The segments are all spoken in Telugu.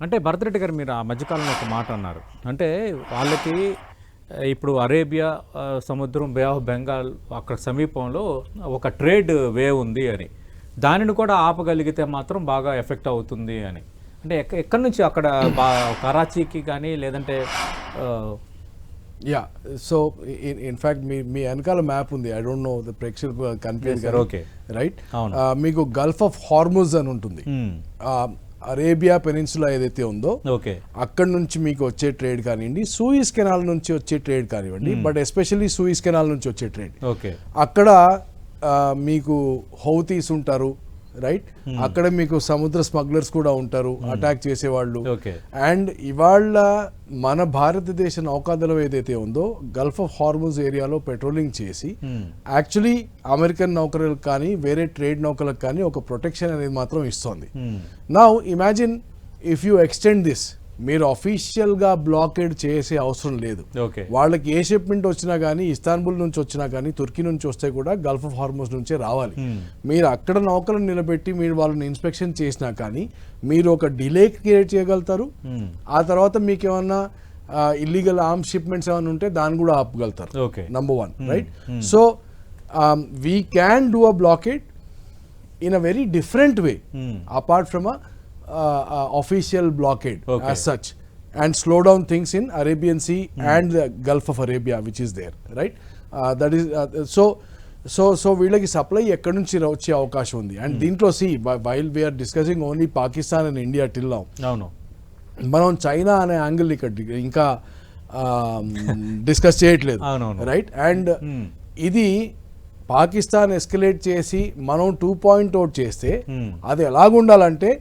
అంటే భరతరెడ్డి గారు మీరు ఆ మధ్యకాలంలో ఒక మాట అన్నారు. అంటే వాళ్ళకి ఇప్పుడు అరేబియా సముద్రం, బే ఆఫ్ బెంగాల్ అక్కడ సమీపంలో ఒక ట్రేడ్ వే ఉంది అని. దానిని కూడా ఆపగలిగితే మాత్రం బాగా ఎఫెక్ట్ అవుతుంది అని. అంటే ఎక్కడి నుంచి అక్కడ కరాచీకి కానీ లేదంటే యా సో ఇన్ఫ్యాక్ట్ మీ వెనకాల మ్యాప్ ఉంది. ఐ డోంట్ నో ద ప్రేక్షకులకు కనిపించారు. ఓకే రైట్, మీకు గల్ఫ్ ఆఫ్ హార్ముజ్ అని ఉంటుంది. అరేబియా పెనిన్సులా ఏదైతే ఉందో ఓకే అక్కడ నుంచి మీకు వచ్చే ట్రేడ్ కానివ్వండి, సూయిస్ కెనాల్ నుంచి వచ్చే ట్రేడ్ కానివ్వండి, బట్ ఎస్పెషల్లీ సూయిస్ కెనాల్ నుంచి వచ్చే ట్రేడ్, ఓకే అక్కడ మీకు హౌతీస్ ఉంటారు. రైట్, అక్కడ మీకు సముద్ర స్మగ్లర్స్ కూడా ఉంటారు, అటాక్ చేసేవాళ్ళు. అండ్ ఇవాళ మన భారతదేశ నౌకాదళం ఏదైతే ఉందో గల్ఫ్ ఆఫ్ హార్ముజ్ ఏరియాలో పెట్రోలింగ్ చేసి యాక్చువల్లీ అమెరికన్ నౌకలకు కానీ వేరే ట్రేడ్ నౌకలకు కానీ ఒక ప్రొటెక్షన్ అనేది మాత్రం ఇస్తోంది. Now imagine if you extend this, మీరు అఫీషియల్ గా బ్లాకేడ్ చేసే అవసరం లేదు. వాళ్ళకి ఏ షిప్మెంట్ వచ్చినా కానీ, ఇస్తాన్బుల్ నుంచి వచ్చినా కానీ, తుర్కీ నుంచి వస్తే కూడా గల్ఫ్ ఆఫ్ హార్మోస్ నుంచే రావాలి. మీరు అక్కడ నౌకలను నిలబెట్టి మీరు వాళ్ళని ఇన్స్పెక్షన్ చేసినా కానీ మీరు ఒక డిలే క్రియేట్ చేయగలుగుతారు. ఆ తర్వాత మీకు ఏమన్నా ఇల్లీగల్ ఆర్మ్స్ షిప్మెంట్స్ ఏమైనా ఉంటే దాన్ని కూడా ఆపగలుగుతారు. Number 1, right? So we can do a blockade in a very different way apart from official blockade as such, and slow down things in Arabian Sea and the Gulf of Arabia which is there, right? That is so వీళ్ళకి సప్లై ఎక్కడి నుంచి వచ్చే అవకాశం ఉంది. అండ్ దీంట్లో while we are discussing only Pakistan and India till now, మనం చైనా అనే యాంగిల్ ఇక్కడ ఇంకా డిస్కస్ చేయట్లేదు, రైట్? అండ్ ఇది పాకిస్తాన్ ఎస్కలేట్ చేసి మనం 2.0 చేస్తే అది ఎలాగుండాలంటే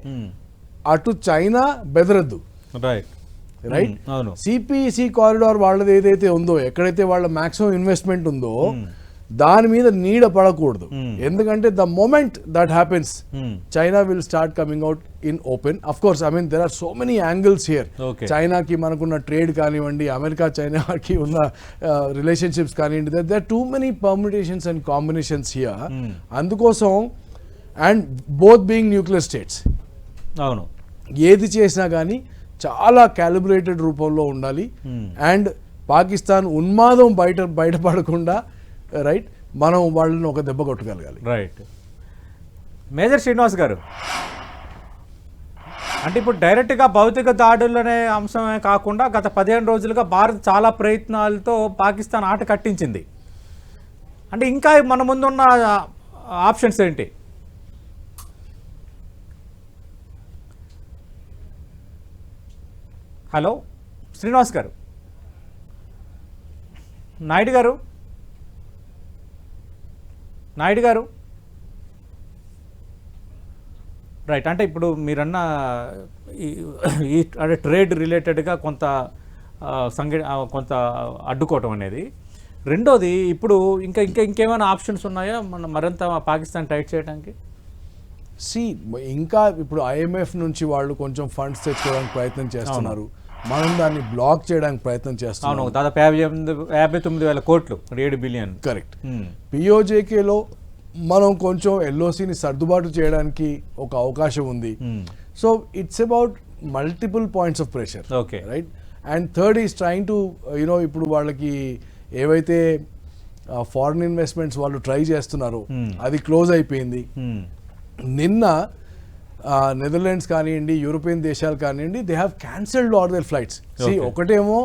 అటు చైనా బెదరద్దు, రైట్? సిపిఈసి కారిడార్ వాళ్ళది ఏదైతే ఉందో, ఎక్కడైతే వాళ్ళ మాక్సిమం ఇన్వెస్ట్మెంట్ ఉందో దాని మీద నీడ పడకూడదు. ఎందుకంటే the moment that happens China will start coming out in open. Of course I mean there are so many angles here. చైనాకి మనకున్న ట్రేడ్ కానివ్వండి, అమెరికా చైనాకి ఉన్న రిలేషన్షిప్స్ కానివ్వండి, there are too many permutations and combinations here. అందుకోసం, and both being nuclear states, అవును, ఏది చేసినా కానీ చాలా క్యాలిబ్రేటెడ్ రూపంలో ఉండాలి. అండ్ పాకిస్తాన్ ఉన్మాదం బయటపడకుండా, రైట్, మనం వాళ్ళని ఒక దెబ్బ కొట్టగలగాలి. రైట్. మేజర్ శ్రీనివాస్ గారు, అంటే ఇప్పుడు డైరెక్ట్గా భౌతిక దాడులనే అంశమే కాకుండా గత 15 రోజులుగా భారత్ చాలా ప్రయత్నాలతో పాకిస్తాన్ ఆట కట్టించింది. అంటే ఇంకా మన ముందున్న ఆప్షన్స్ ఏంటి? హలో శ్రీనివాస్ గారు, నాయుడు గారు, రైట్. అంటే ఇప్పుడు మీరన్న ఈ అంటే ట్రేడ్ రిలేటెడ్గా కొంత కొంత అడ్డుకోవటం అనేది. రెండోది, ఇప్పుడు ఇంకేమైనా ఆప్షన్స్ ఉన్నాయా మనం మరింత పాకిస్తాన్ టైట్ చేయడానికి? ఇంకా ఇప్పుడు IMF నుంచి వాళ్ళు కొంచెం ఫండ్స్ తెచ్చుకోవడానికి ప్రయత్నం చేస్తున్నారు, మనం దాన్ని బ్లాక్ చేయడానికి ప్రయత్నం చేస్తున్నాం. దాదాపు 59,000 కోట్లు, 7 బిలియన్. కరెక్ట్. POJKలో మనం కొంచెం LOCని సర్దుబాటు చేయడానికి ఒక అవకాశం ఉంది. So it's about multiple points of pressure, right? And third is trying to ఇప్పుడు వాళ్ళకి ఏవైతే ఫారిన్ ఇన్వెస్ట్మెంట్స్ వాళ్ళు ట్రై చేస్తున్నారో అది క్లోజ్ అయిపోయింది. నిన్న నెదర్లాండ్స్ కానివ్వండి, యూరోపియన్ దేశాలు కానివ్వండి, they have cancelled all their flights. ఒకటేమో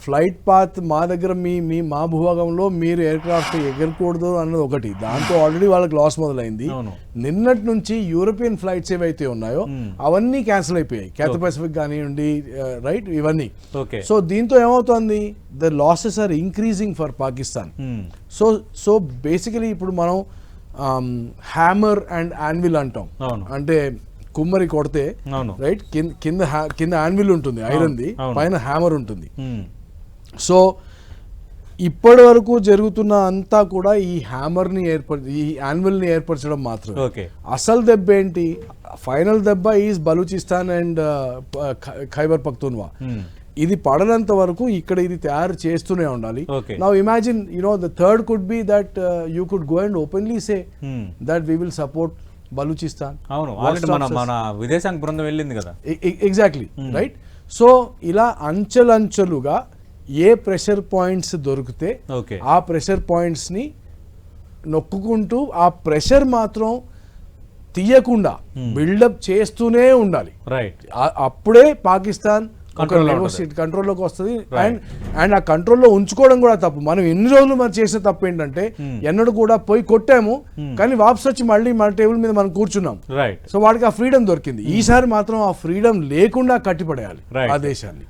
ఫ్లైట్ పాత్ మా దగ్గర మా భూభాగంలో మీరు ఎయిర్ క్రాఫ్ట్ ఎగరకూడదు అన్నది ఒకటి, దాంతో ఆల్రెడీ వాళ్ళకి లాస్ మొదలైంది. నిన్నటి నుంచి యూరోపియన్ ఫ్లైట్స్ ఏవైతే ఉన్నాయో అవన్నీ క్యాన్సిల్ అయిపోయాయి, క్యాథర్ పసిఫిక్ కానివ్వండి, రైట్, ఇవన్నీ. సో దీంతో ఏమవుతుంది, the losses are increasing for Pakistan. So basically ఇప్పుడు మనం హ్యామర్ అండ్ యాన్విల్ అంటాం. అంటే కుమ్మరి కొడితే, రైట్, కింద యాన్విల్ ఉంటుంది ఐరన్ది, పైన హ్యామర్ ఉంటుంది. సో ఇప్పటి వరకు జరుగుతున్న అంతా కూడా ఈ హ్యామర్ని ఈ యాన్విల్ని ఏర్పరచడం మాత్రమే. అసలు దెబ్బ ఏంటి, ఫైనల్ దెబ్బ ఈజ్ బలూచిస్తాన్ అండ్ ఖైబర్ పఖ్తూన్వా. ఇది పడనంత వరకు ఇక్కడ ఇది తయారు చేస్తూనే ఉండాలి. Now imagine, the third could be that you could go and openly say that we will support Balochistan. అవును ఆల్రెడీ మన విదేశాంగ బృందం వెళ్ళింది కదా. Exactly right. సో ఇలా అంచెలంచెలుగా ఏ ప్రెషర్ పాయింట్స్ దొరికితే ఆ ప్రెషర్ పాయింట్స్ని నొక్కుంటూ ఆ ప్రెషర్ మాత్రం తీయకుండా బిల్డప్ చేస్తూనే ఉండాలి. రైట్. అప్పుడే పాకిస్తాన్ కంట్రోల్లోకి వస్తుంది. అండ్ ఆ కంట్రోల్లో ఉంచుకోవడం కూడా తప్పు. మనం ఎన్ని రోజులు మనం చేసే తప్పు ఏంటంటే ఎన్నడూ కూడా పోయి కొట్టాము కానీ వాపస్ వచ్చి మళ్ళీ మన టేబుల్ మీద మనం కూర్చున్నాం. రైట్. సో వాడికి ఆ ఫ్రీడమ్ దొరికింది. ఈసారి మాత్రం ఆ ఫ్రీడమ్ లేకుండా కట్టిపడేయాలి ఆ దేశాన్ని.